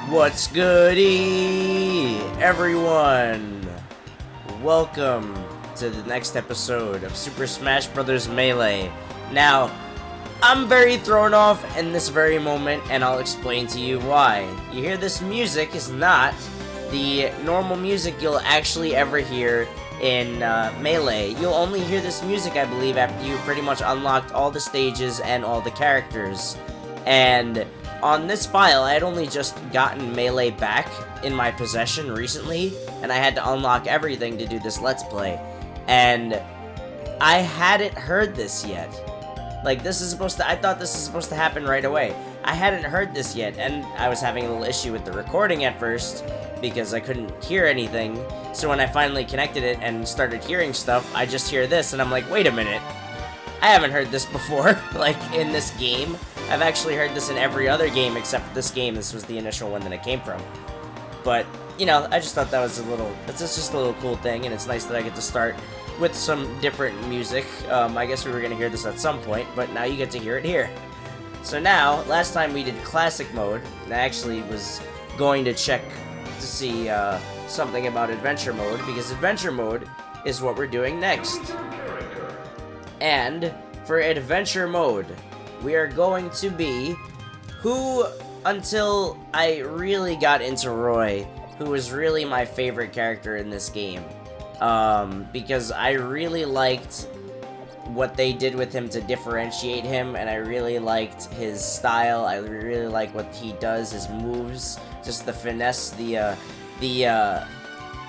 What's goody, everyone? Welcome to the next episode of Super Smash Bros. Melee. Now, I'm very thrown off in this very moment, and I'll explain to you why. You hear this music is not the normal music you'll actually ever hear in Melee. You'll only hear this music, I believe, after you pretty much unlocked all the stages and all the characters. And on this file, I had only just gotten Melee back in my possession recently, and I had to unlock everything to do this Let's Play. And I hadn't heard this yet. Like, this is supposed to, I thought this is supposed to happen right away. I hadn't heard this yet, and I was having a little issue with the recording at first, because I couldn't hear anything. So when I finally connected it and started hearing stuff, I just hear this, and I'm like, wait a minute. I haven't heard this before, like, in this game. I've actually heard this in every other game except this game. This was the initial one that it came from. But, you know, I just thought that was it's just a little cool thing, and it's nice that I get to start with some different music. I guess we were going to hear this at some point, but now you get to hear it here. So now, last time we did classic mode, and I actually was going to check to see something about adventure mode, because adventure mode is what we're doing next. And for adventure mode, we are going to be who, until I really got into Roy, who was really my favorite character in this game. Because I really liked what they did with him to differentiate him, and I really liked his style. I really like what he does, his moves, just the finesse, the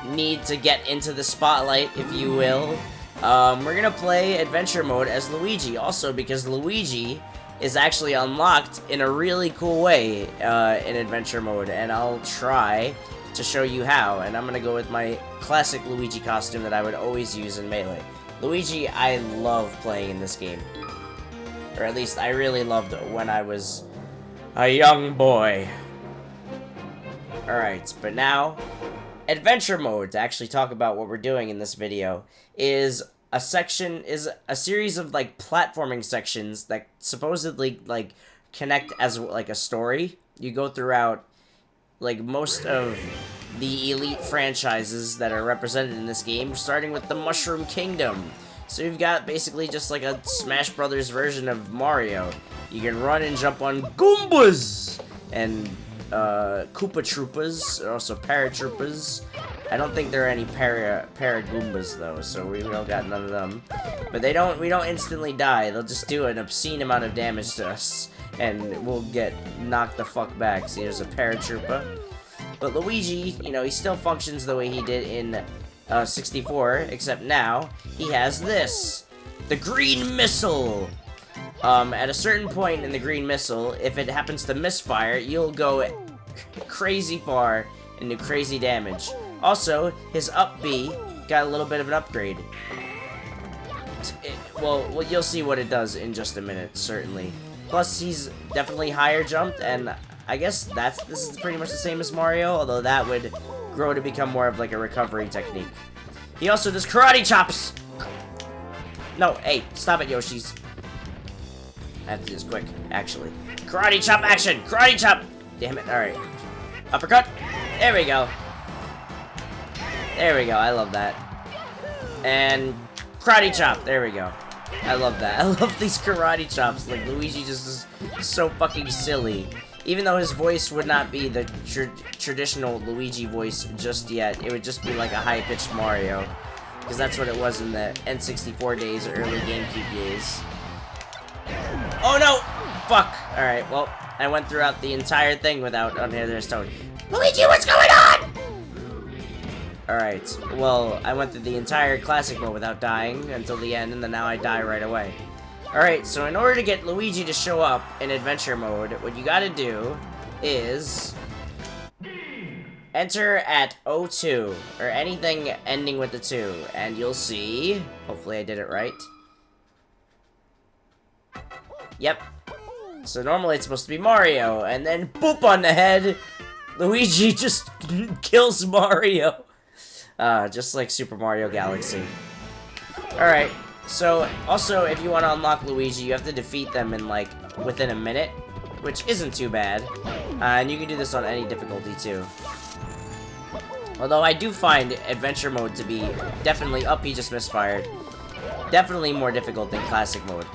need to get into the spotlight, if you will. We're gonna play adventure mode as Luigi, also because Luigi is actually unlocked in a really cool way in adventure mode, and I'll try to show you how. And I'm gonna go with my classic Luigi costume that I would always use in Melee. Luigi, I love playing in this game, or at least I really loved it when I was a young boy. Alright, but now, adventure mode, to actually talk about what we're doing in this video, is a series of, like, platforming sections that supposedly, like, connect as, like, a story. You go throughout, like, most of the elite franchises that are represented in this game, starting with the Mushroom Kingdom. So you've got basically just like a Smash Brothers version of Mario. You can run and jump on Goombas and Koopa Troopas, also Paratroopers. I don't think there are any Paragoombas though, so we don't got none of them. But we don't instantly die. They'll just do an obscene amount of damage to us, and we'll get knocked the fuck back. See, there's a Paratroopa. But Luigi, you know, he still functions the way he did in 64, except now he has this, the green missile. At a certain point in the green missile, if it happens to misfire, you'll go crazy far and do crazy damage. Also, his up B got a little bit of an upgrade. Well, you'll see what it does in just a minute, certainly. Plus, he's definitely higher jumped, and I guess this is pretty much the same as Mario, although that would grow to become more of like a recovery technique. He also does karate chops! No, hey, stop it, Yoshis. I have to do this quick, actually. Karate chop action! Karate chop! Damn it, alright. Uppercut! There we go. There we go, I love that. And karate chop, there we go. I love that. I love these karate chops. Like, Luigi just is so fucking silly. Even though his voice would not be the traditional Luigi voice just yet, it would just be like a high-pitched Mario. Because that's what it was in the N64 days, or early GameCube days. Oh no! Fuck! Alright, well, I went throughout the entire thing without there's Tony. Luigi, what's going on?! Alright, well, I went through the entire classic mode without dying until the end, and then now I die right away. Alright, so in order to get Luigi to show up in adventure mode, what you gotta do is enter at 02, or anything ending with the 2, and you'll see, hopefully I did it right. Yep. So normally it's supposed to be Mario, and then boop on the head, Luigi just kills Mario. Just like Super Mario Galaxy. Alright. So, also, if you want to unlock Luigi, you have to defeat them in, like, within a minute. which isn't too bad. And you can do this on any difficulty, too. Although I do find adventure mode to be definitely he just misfired. Definitely more difficult than classic mode.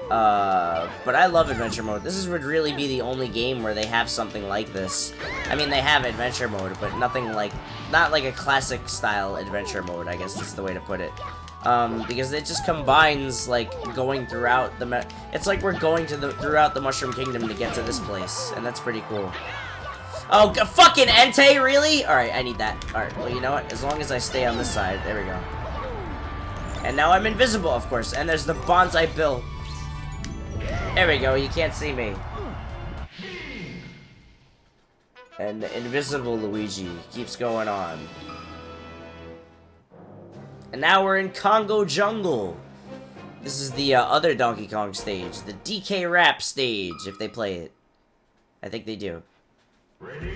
But I love adventure mode. This would really be the only game where they have something like this. I mean, they have adventure mode, but nothing like, not like a classic style adventure mode, I guess that's the way to put it. Because it just combines, like, going throughout it's like we're going to throughout the Mushroom Kingdom to get to this place, and that's pretty cool. Oh, fucking Entei, really? Alright, I need that. Alright, well, you know what? As long as I stay on this side, there we go. And now I'm invisible, of course, and there's the Bonsai Bill. There we go, you can't see me. And the invisible Luigi keeps going on. And now we're in Congo Jungle. This is the other Donkey Kong stage, the DK Rap stage, if they play it. I think they do. Ready?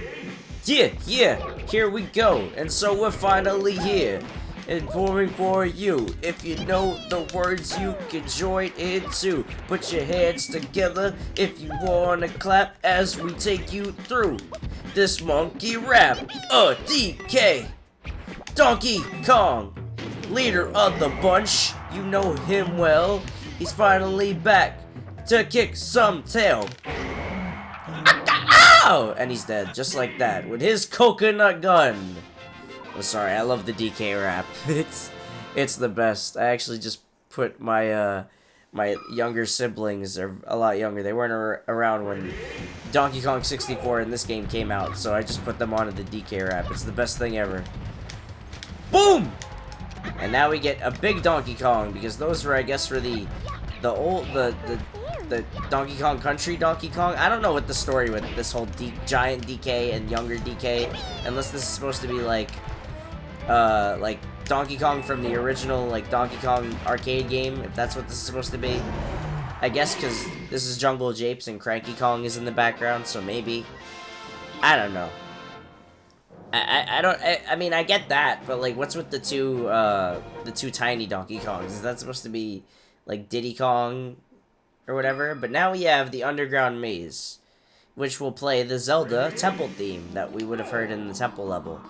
Yeah, here we go. And so we're finally here. And pouring for you. If you know the words, you can join in too. Put your hands together if you wanna clap as we take you through this monkey rap. DK, Donkey Kong, leader of the bunch. You know him well. He's finally back to kick some tail. Ow! And he's dead, just like that, with his coconut gun. Oh, sorry, I love the DK rap. It's the best. I actually just put my my younger siblings, are a lot younger. They weren't around when Donkey Kong 64 and this game came out, so I just put them onto the DK rap. It's the best thing ever. Boom! And now we get a big Donkey Kong, because those were, I guess, for the Donkey Kong Country Donkey Kong. I don't know what the story with this whole giant DK and younger DK, unless this is supposed to be like Donkey Kong from the original, like, Donkey Kong arcade game, if that's what this is supposed to be. I guess because this is Jungle Japes and Cranky Kong is in the background, so maybe. I don't know. I mean, I get that, but, like, what's with the two tiny Donkey Kongs? Is that supposed to be, like, Diddy Kong or whatever? But now we have the Underground Maze, which will play the Zelda temple theme that we would have heard in the temple level.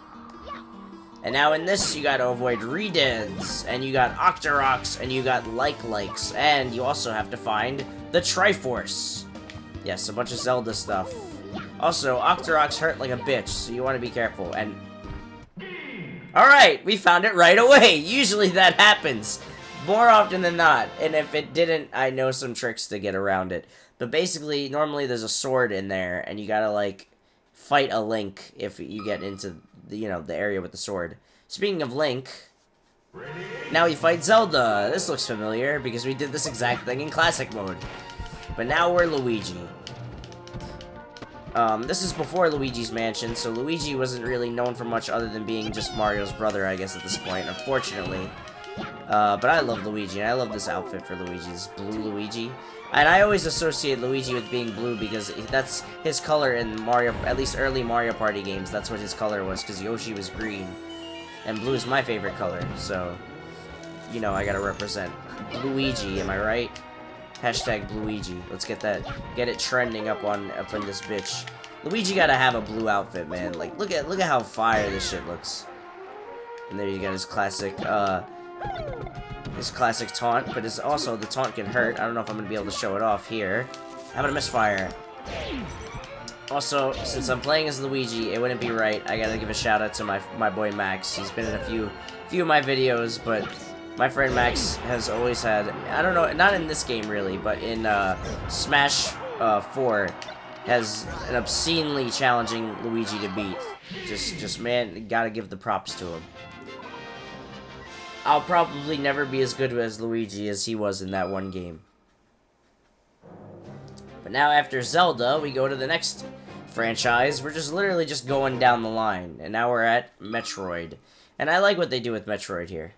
And now in this, you gotta avoid Redeads, and you got Octoroks, and you got Likes, and you also have to find the Triforce. Yes, a bunch of Zelda stuff. Also, Octoroks hurt like a bitch, so you want to be careful, and... Alright, we found it right away! Usually that happens, more often than not, and if it didn't, I know some tricks to get around it. But basically, normally there's a sword in there, and you gotta, like, fight a Link if you get into the, you know, the area with the sword. Speaking of Link, now we fight Zelda. This looks familiar, because we did this exact thing in classic mode. But now we're Luigi. This is before Luigi's Mansion, so Luigi wasn't really known for much other than being just Mario's brother, I guess, at this point, unfortunately. But I love Luigi, and I love this outfit for Luigi, this blue Luigi. And I always associate Luigi with being blue because that's his color in Mario, at least early Mario Party games, that's what his color was, because Yoshi was green. And blue is my favorite color, so, you know, I gotta represent Luigi, am I right? Hashtag Luigi. Let's get it trending up in this bitch. Luigi gotta have a blue outfit, man. Like, look at how fire this shit looks. And there you got his classic taunt, but it's also, the taunt can hurt. I don't know if I'm gonna be able to show it off here. How about a misfire? Also, since I'm playing as Luigi, it wouldn't be right. I gotta give a shout out to my boy Max. He's been in a few of my videos, but my friend Max has always had, I don't know, not in this game really, but in Smash 4, has an obscenely challenging Luigi to beat. Just man, gotta give the props to him. I'll probably never be as good as Luigi as he was in that one game. But now after Zelda, we go to the next franchise. We're just literally just going down the line. And now we're at Metroid. And I like what they do with Metroid here.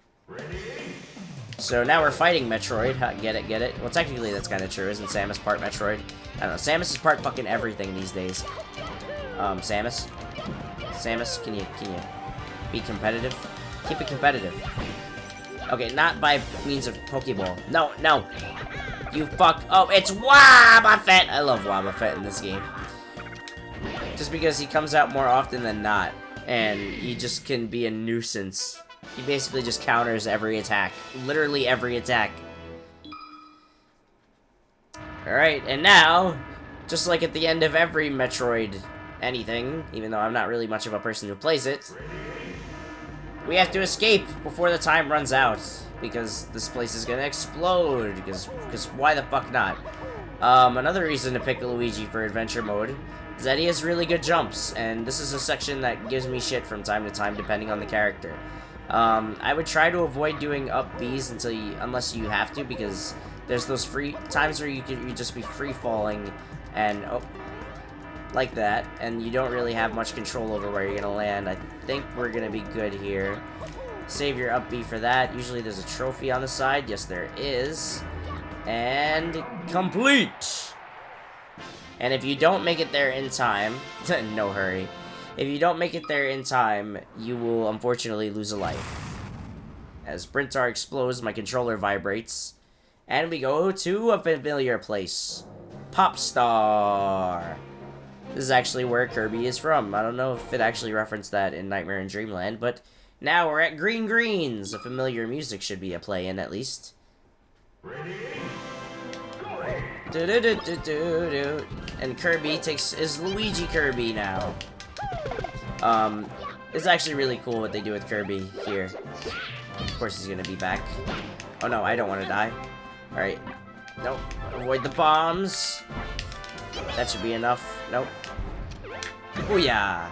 So now we're fighting Metroid. Get it? Well, technically that's kind of true. Isn't Samus part Metroid? I don't know. Samus is part fucking everything these days. Samus, can you be competitive? Keep it competitive. Okay, not by means of Pokeball. No. You fuck. Oh, it's Wobbuffet. I love Wobbuffet in this game. Just because he comes out more often than not. And he just can be a nuisance. He basically just counters every attack. Literally every attack. Alright, and now, just like at the end of every Metroid anything, even though I'm not really much of a person who plays it, we have to escape before the time runs out. Because this place is gonna explode. Because why the fuck not? Another reason to pick Luigi for adventure mode is that he has really good jumps, and this is a section that gives me shit from time to time depending on the character. I would try to avoid doing up Bs unless you have to, because there's those free times where you just be free falling and like that, and you don't really have much control over where you're gonna land. I think we're gonna be good here. Save your up B for that. Usually there's a trophy on the side. Yes, there is. And complete! And if you don't make it there in time, no hurry. If you don't make it there in time, you will unfortunately lose a life. As Brintar explodes, my controller vibrates. And we go to a familiar place. Popstar! This is actually where Kirby is from. I don't know if it actually referenced that in Nightmare in Dreamland, but now we're at Green Greens. A familiar music should be a play in, at least. Ready? Do-do-do-do-do-do. And Kirby is Luigi Kirby now. It's actually really cool what they do with Kirby here. Of course he's gonna be back. Oh no, I don't want to die. Alright. Nope. Avoid the bombs. That should be enough. Nope. Booyah!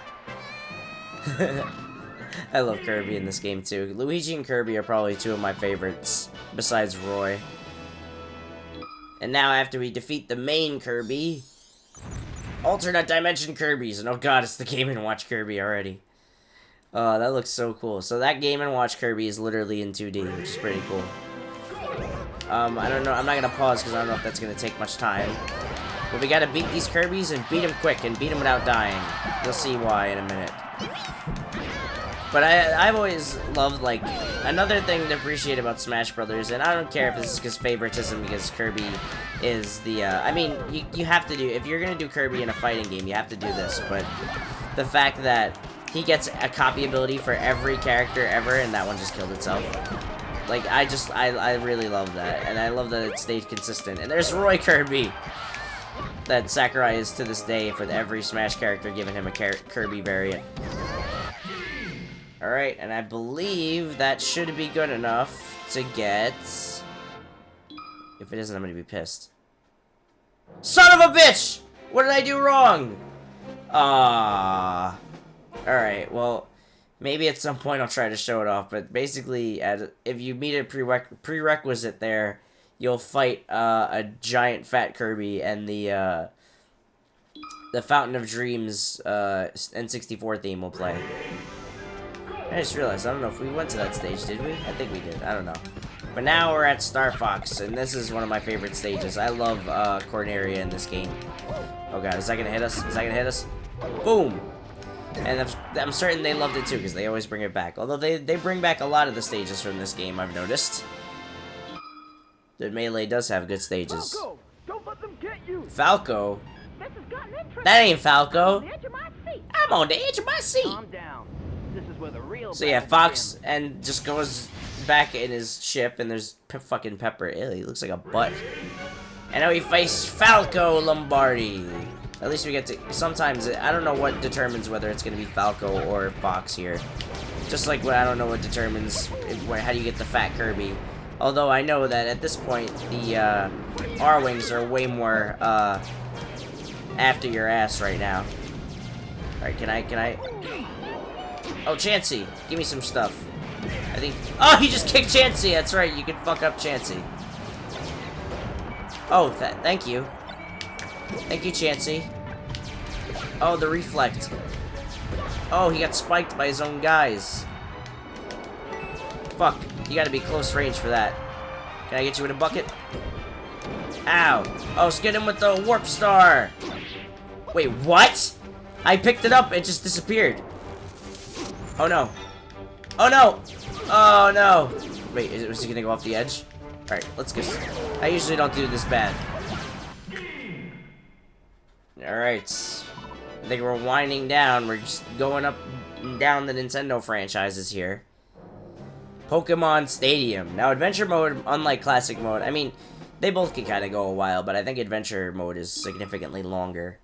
I love Kirby in this game too. Luigi and Kirby are probably two of my favorites, besides Roy. And now after we defeat the main Kirby, alternate dimension Kirby's, and oh god, it's the Game & Watch Kirby already. Oh, that looks so cool. So that Game & Watch Kirby is literally in 2D, which is pretty cool. I don't know, I'm not gonna pause because I don't know if that's gonna take much time. But we gotta beat these Kirbys and beat them quick and beat them without dying. You'll see why in a minute. But I've always loved, like, another thing to appreciate about Smash Brothers, and I don't care if this is because favoritism, because Kirby is the, I mean, you have to do, if you're gonna do Kirby in a fighting game, you have to do this, but the fact that he gets a copy ability for every character ever, and that one just killed itself. Like, I really love that, and I love that it stayed consistent. And there's Roy Kirby! That Sakurai is to this day for every Smash character giving him a Kirby variant. Alright, and I believe that should be good enough to get... If it isn't, I'm gonna be pissed. Son of a bitch! What did I do wrong? Alright, well, maybe at some point I'll try to show it off, but basically, if you meet a prerequisite there, you'll fight a giant fat Kirby and the Fountain of Dreams N64 theme will play. I just realized, I don't know if we went to that stage, did we? I think we did, I don't know. But now we're at Star Fox, and this is one of my favorite stages. I love Corneria in this game. Oh god, is that gonna hit us? Is that gonna hit us? Boom! And I'm certain they loved it too, because they always bring it back. Although they bring back a lot of the stages from this game, I've noticed. The Melee does have good stages. Falco! Don't let them get you! Falco? This has gotten interesting. That ain't Falco! On the edge of my seat. I'm on the edge of my seat! Calm down. This is where the real So yeah, Fox and just goes back in his ship, and there's fucking Pepper. Ew, he looks like a butt. And now we face Falco Lombardi. At least we get to... Sometimes, I don't know what determines whether it's going to be Falco or Fox here. Just like I don't know what determines how do you get the fat Kirby. Although I know that at this point, the R-Wings are way more after your ass right now. Alright, can I... Oh, Chansey, give me some stuff. I think... Oh, he just kicked Chansey! That's right, you can fuck up Chansey. Oh, thank you. Thank you, Chansey. Oh, the reflect. Oh, he got spiked by his own guys. Fuck, you gotta be close range for that. Can I get you in a bucket? Ow. Oh, let's get him with the Warp Star. Wait, what? I picked it up, it just disappeared. Oh no. Oh no! Oh no! Wait, was he gonna go off the edge? Alright, let's get... I usually don't do this bad. Alright. I think we're winding down. We're just going up and down the Nintendo franchises here. Pokemon Stadium. Now, Adventure Mode, unlike Classic Mode, I mean, they both can kind of go a while, but I think Adventure Mode is significantly longer.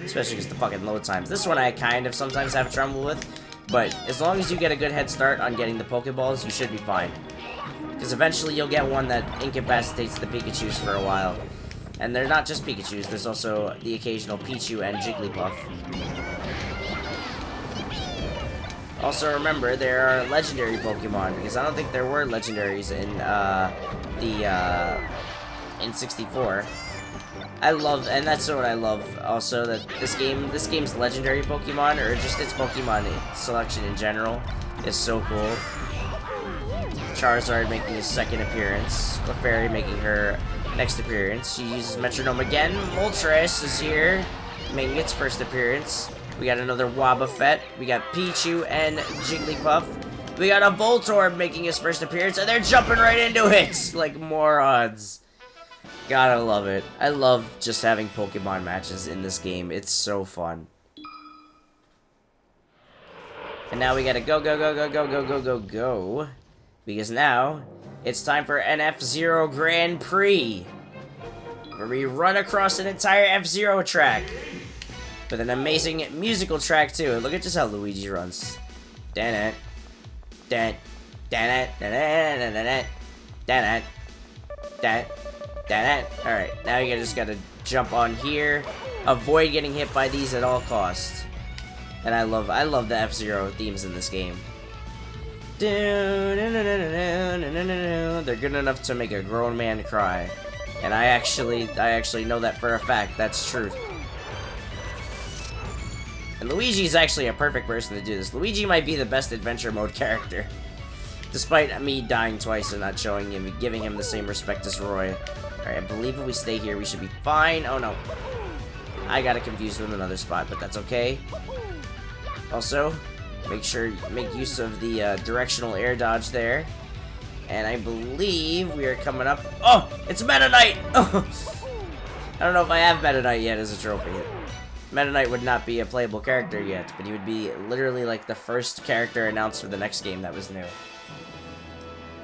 Especially because the fucking load times. This one I kind of sometimes have trouble with, but as long as you get a good head start on getting the Pokeballs, you should be fine. Because eventually you'll get one that incapacitates the Pikachus for a while. And they're not just Pikachus, there's also the occasional Pichu and Jigglypuff. Also remember, there are legendary Pokemon, because I don't think there were legendaries in 64. I love, and that's what I love also, that this game's legendary Pokemon, or just its Pokemon selection in general, is so cool. Charizard making his second appearance, Clefairy making her next appearance. She uses Metronome again. Moltres is here, making its first appearance. We got another Wobbuffet. We got Pichu and Jigglypuff. We got a Voltorb making his first appearance, and they're jumping right into it like morons. Gotta love it. I love just having Pokemon matches in this game. It's so fun. And now we gotta go, go, go, go, go, go, go, go, go. Because now, it's time for an F-Zero Grand Prix. Where we run across an entire F-Zero track. With an amazing musical track, too. Look at just how Luigi runs. Dan-it. Dan. Dan-it. Dan-it. Dan-it. Dan-it. Dan-it. Alright, now you just gotta jump on here. Avoid getting hit by these at all costs. And I love the F-Zero themes in this game. They're good enough to make a grown man cry. And I actually know that for a fact. That's truth. And Luigi's actually a perfect person to do this. Luigi might be the best adventure mode character. Despite me dying twice and not showing him, giving him the same respect as Roy. Alright, I believe if we stay here, we should be fine. Oh no. I got it confused with another spot, but that's okay. Also, make use of the directional air dodge there. And I believe we are coming up. Oh, it's Meta Knight! Oh. I don't know if I have Meta Knight yet as a trophy. Meta Knight would not be a playable character yet, but he would be literally like the first character announced for the next game that was new.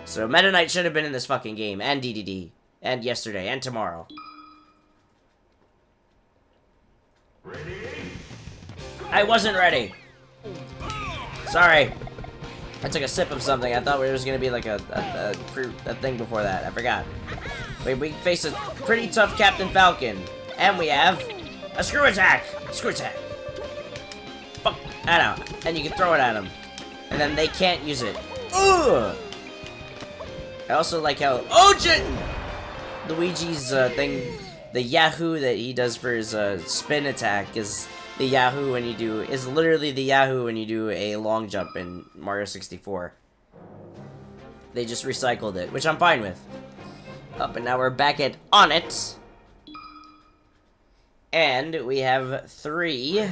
So Meta Knight should have been in this fucking game, and DDD, and yesterday, and tomorrow. Ready? I wasn't ready. Sorry. I took a sip of something. I thought there was gonna be like a thing before that. I forgot. Wait, we face a pretty tough Captain Falcon, and we have a screw attack. Screw attack. Fuck that out, and you can throw it at them, and then they can't use it. Ugh. I also like how Luigi's thing, the Yahoo that he does for his spin attack is the Yahoo when you do, is literally the Yahoo when you do a long jump in Mario 64. They just recycled it, which I'm fine with. Up and now we're back at On It. And we have 3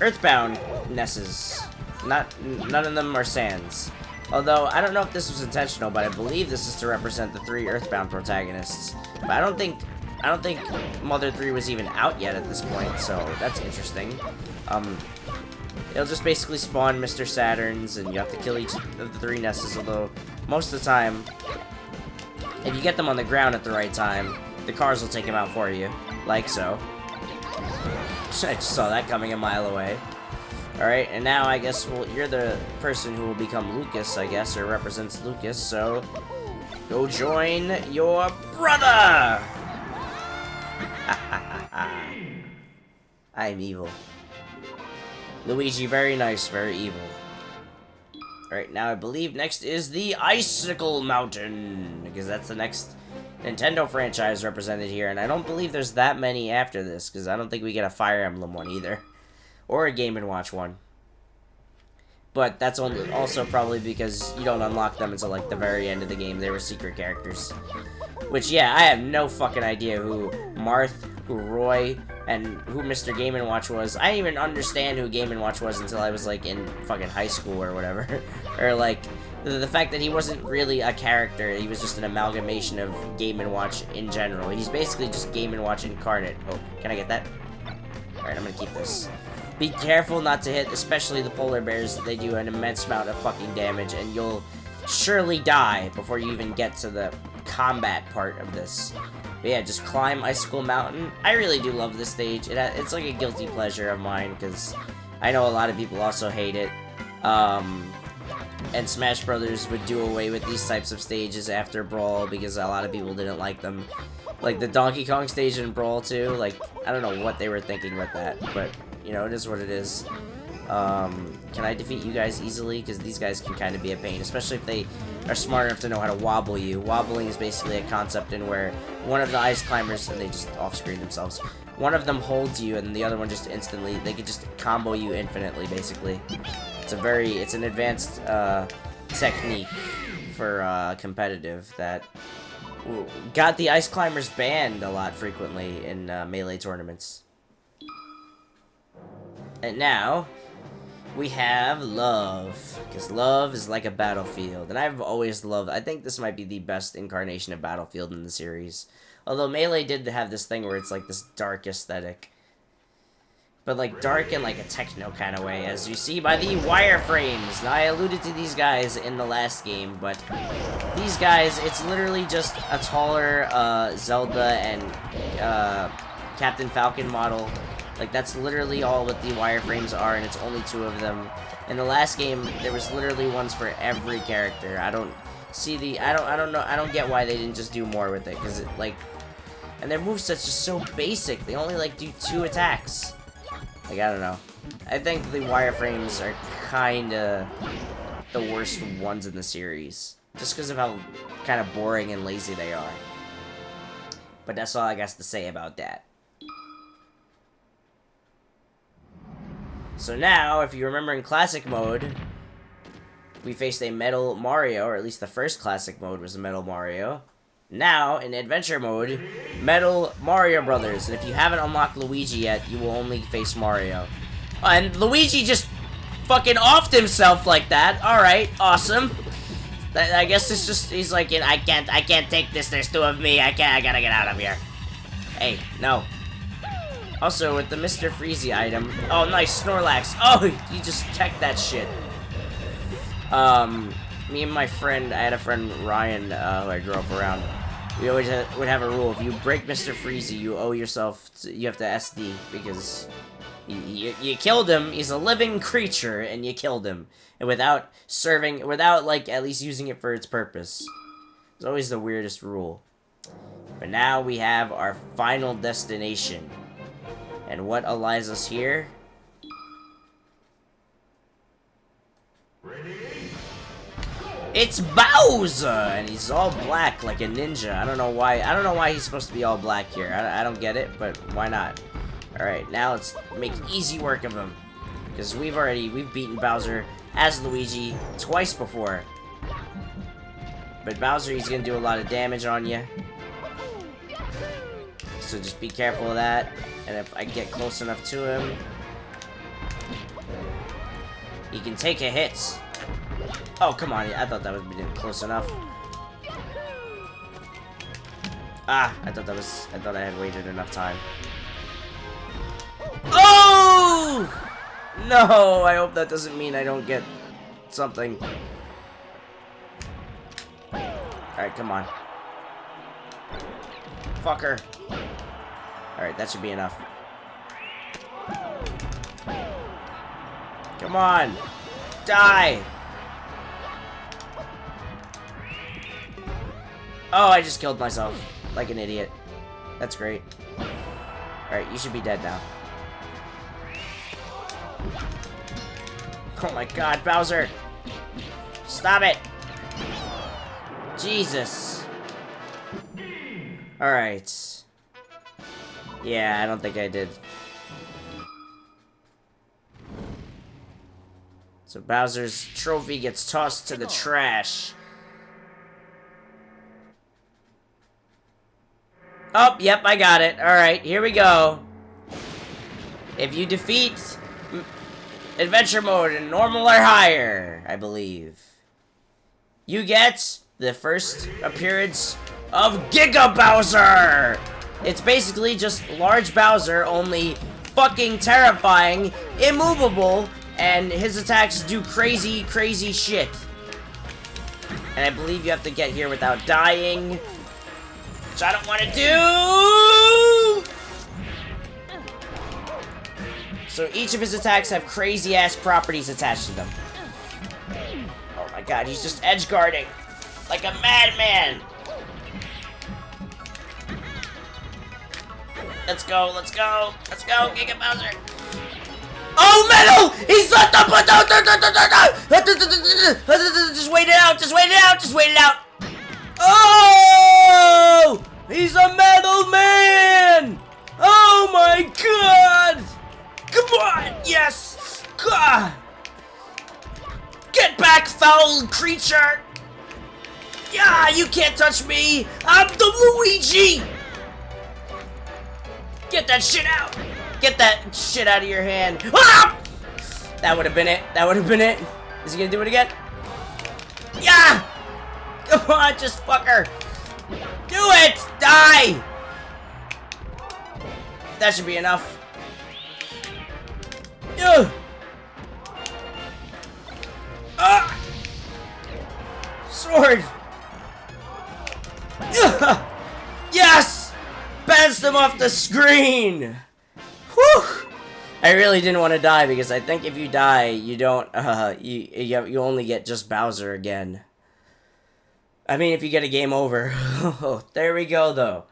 Earthbound Nesses. None of them are Sans. Although, I don't know if this was intentional, but I believe this is to represent the 3 Earthbound protagonists. But I don't think Mother 3 was even out yet at this point, so that's interesting. It'll just basically spawn Mr. Saturns, and you have to kill each of the 3 Nesses, although most of the time, if you get them on the ground at the right time, the cars will take them out for you, like so. I just saw that coming a mile away. Alright, and now I guess you're the person who will become Lucas, I guess, or represents Lucas, so go join your brother! I'm evil. Luigi, very nice, very evil. Alright, now I believe next is the Icicle Mountain, because that's the next Nintendo franchise represented here, and I don't believe there's that many after this, because I don't think we get a Fire Emblem one either. Or a Game & Watch one. But that's also probably because you don't unlock them until, like, the very end of the game. They were secret characters. Which, yeah, I have no fucking idea who Marth, who Roy, and who Mr. Game & Watch was. I didn't even understand who Game & Watch was until I was, like, in fucking high school or whatever. Or, like, The fact that he wasn't really a character, he was just an amalgamation of Game & Watch in general. He's basically just Game & Watch incarnate. Oh, can I get that? Alright, I'm gonna keep this. Be careful not to hit, especially the polar bears. They do an immense amount of fucking damage, and you'll surely die before you even get to the combat part of this. But yeah, just climb Icicle Mountain. I really do love this stage. It's like a guilty pleasure of mine, because I know a lot of people also hate it. And Smash Brothers would do away with these types of stages after Brawl, because a lot of people didn't like them. Like the Donkey Kong stage in Brawl 2, like, I don't know what they were thinking with that, but, you know, it is what it is. Can I defeat you guys easily? Because these guys can kind of be a pain, especially if they are smart enough to know how to wobble you. Wobbling is basically a concept in where one of the ice climbers, and they just off-screen themselves, one of them holds you, and the other one just instantly, they could just combo you infinitely, basically. It's an advanced, technique for, competitive that got the ice climbers banned a lot frequently in, Melee tournaments. And now, we have love, because love is like a battlefield, and I've always loved, I think this might be the best incarnation of Battlefield in the series. Although Melee did have this thing where it's like this dark aesthetic. But like dark in like a techno kind of way, as you see by the wireframes. Now I alluded to these guys in the last game, but these guys, it's literally just a taller Zelda and Captain Falcon model. Like that's literally all what the wireframes are, and it's only 2 of them. In the last game, there was literally ones for every character. I don't get why they didn't just do more with it, because it like, and their moveset's just so basic. They only like do 2 attacks. Like, I don't know. I think the wireframes are kinda the worst ones in the series. Just because of how kind of boring and lazy they are. But that's all I got to say about that. So now, if you remember in Classic Mode, we faced a Metal Mario, or at least the first Classic Mode was a Metal Mario. Now, in Adventure Mode, Metal Mario Brothers. And if you haven't unlocked Luigi yet, you will only face Mario. And Luigi just fucking offed himself like that. Alright, awesome. I guess it's just, he's like, I can't take this, there's 2 of me, I gotta get out of here. Hey, no. Also, with the Mr. Freezy item, oh nice, Snorlax. Oh, you just teched that shit. Me and my friend, I had a friend, Ryan, who I grew up around. We always would have a rule: if you break Mr. Freezy, you owe yourself, you have to SD, because you killed him. He's a living creature, and you killed him, and without like at least using it for its purpose. It's always the weirdest rule. But now we have our final destination, and what lies us here? Ready? It's Bowser, and he's all black like a ninja. I don't know why he's supposed to be all black here. I don't get it, but why not? All right, now let's make easy work of him, because we've beaten Bowser as Luigi twice before. But Bowser, he's gonna do a lot of damage on you, so just be careful of that. And if I get close enough to him, he can take a hit. Oh, come on. I thought that was close enough. Ah, I thought I had waited enough time. Oh! No, I hope that doesn't mean I don't get something. Alright, come on. Fucker. Alright, that should be enough. Come on! Die! Oh, I just killed myself. Like an idiot. That's great. Alright, you should be dead now. Oh my god, Bowser! Stop it! Jesus! Alright. Yeah, I don't think I did. So Bowser's trophy gets tossed to the trash. Oh, yep, I got it. Alright, here we go. If you defeat Adventure Mode in normal or higher, I believe, you get the first appearance of Giga Bowser! It's basically just large Bowser, only fucking terrifying, immovable, and his attacks do crazy, crazy shit. And I believe you have to get here without dying, which I don't want to do! So each of his attacks have crazy-ass properties attached to them. Oh my god, he's just edge-guarding like a madman! Let's go, let's go, let's go, Giga Bowser! Oh, metal! He's let the just wait it out, just wait it out, just wait it out! Oh! He's a metal man! Oh my god! Come on! Yes! God. Get back, foul creature! Yeah, you can't touch me! I'm the Luigi! Get that shit out! Get that shit out of your hand! Ah! That would have been it. That would have been it. Is he gonna do it again? Yeah! Come on, just fucker! Do it! Die! That should be enough. Ugh. Ah! Sword! Ugh. Yes! Bounce them off the screen! Whew! I really didn't want to die because I think if you die, you don't, you only get just Bowser again. I mean, if you get a game over. There we go, though.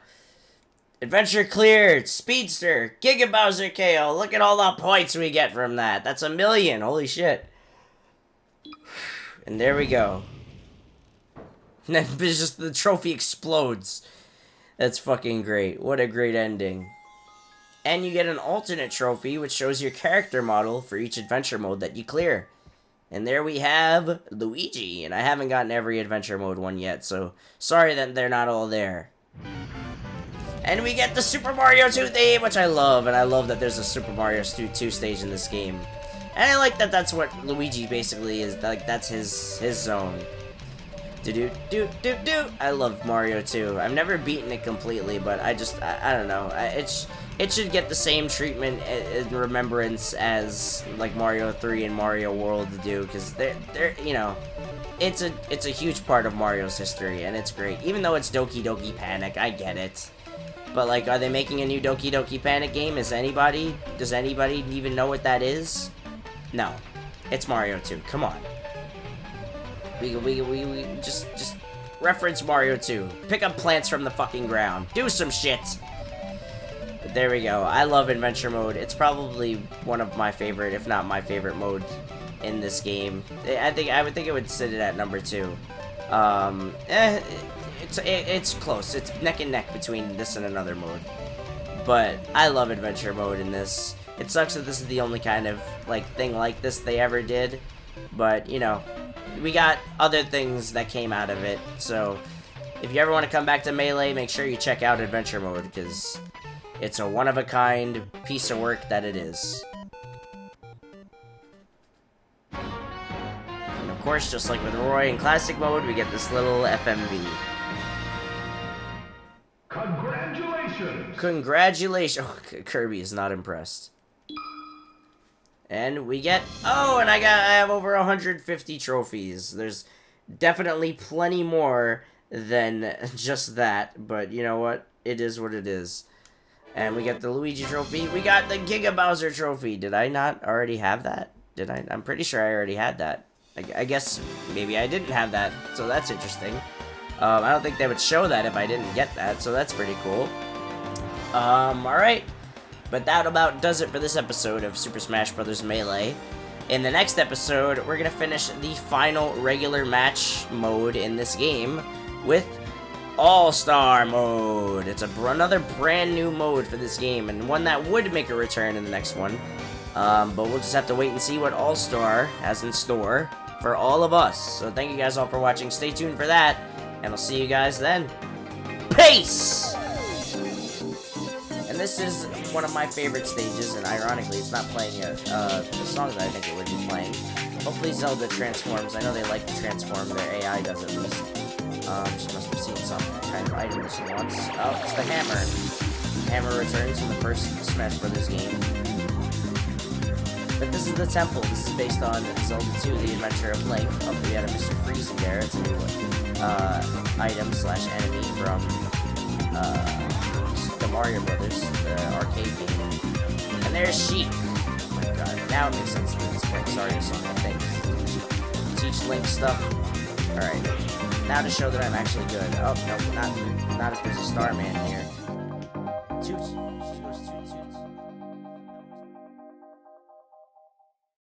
Adventure cleared, Speedster, Giga Bowser KO. Look at all the points we get from that. That's 1,000,000. Holy shit. And there we go. And then just the trophy explodes. That's fucking great. What a great ending. And you get an alternate trophy, which shows your character model for each adventure mode that you clear. And there we have Luigi. And I haven't gotten every adventure mode one yet, so sorry that they're not all there. And we get the Super Mario 2 theme, which I love. And I love that there's a Super Mario 2 stage in this game. And I like that that's what Luigi basically is. Like, that's his zone. Do-do-do-do-do. I love Mario 2. I've never beaten it completely, but I don't know. It should get the same treatment and remembrance as like Mario 3 and Mario World do, because they're you know, it's a huge part of Mario's history, and it's great. Even though it's Doki Doki Panic, I get it. But like, are they making a new Doki Doki Panic game? Does anybody even know what that is? No, it's Mario 2. Come on. We just reference Mario 2. Pick up plants from the fucking ground. Do some shit. But there we go. I love adventure mode. It's probably one of my favorite, if not my favorite mode in this game. I would think it would sit it at number 2. It's close. It's neck and neck between this and another mode. But I love adventure mode in this. It sucks that this is the only kind of like thing like this they ever did. But you know, we got other things that came out of it. So if you ever want to come back to Melee, make sure you check out adventure mode, because it's a one-of-a-kind piece of work that it is. And of course, just like with Roy in classic mode, we get this little FMV. Congratulations! Congratulations! Oh, Kirby is not impressed. And we get... Oh, and I have over 150 trophies. There's definitely plenty more than just that. But you know what? It is what it is. And we get the Luigi trophy. We got the Giga Bowser trophy. Did I not already have that? Did I? I'm pretty sure I already had that. I guess maybe I didn't have that. So that's interesting. I don't think they would show that if I didn't get that. So that's pretty cool. Alright. But that about does it for this episode of Super Smash Bros. Melee. In the next episode, we're going to finish the final regular match mode in this game with All-Star mode. It's another brand new mode for this game, and one that would make a return in the next one. But we'll just have to wait and see what All-Star has in store for all of us. So thank you guys all for watching. Stay tuned for that, and I'll see you guys then. Peace! And this is one of my favorite stages, and ironically, it's not playing the song that I think it would be playing. Hopefully Zelda transforms. I know they like to transform. Their AI does at least. She must have seen some kind of item that she wants. Oh, it's the hammer. Hammer returns in the first Smash Brothers game. But this is the temple. This is based on Zelda 2, The Adventure of Link. Oh, we had a Mr. Freeze in there. It's a new item slash enemy from the Mario Brothers, the arcade game. And there's Sheik. Oh my god, now it makes sense that it's Link. Sorry, so many things. Teach Link stuff. Alright. Now to show that I'm actually good. Oh, no, not if there's a Starman here. Toot.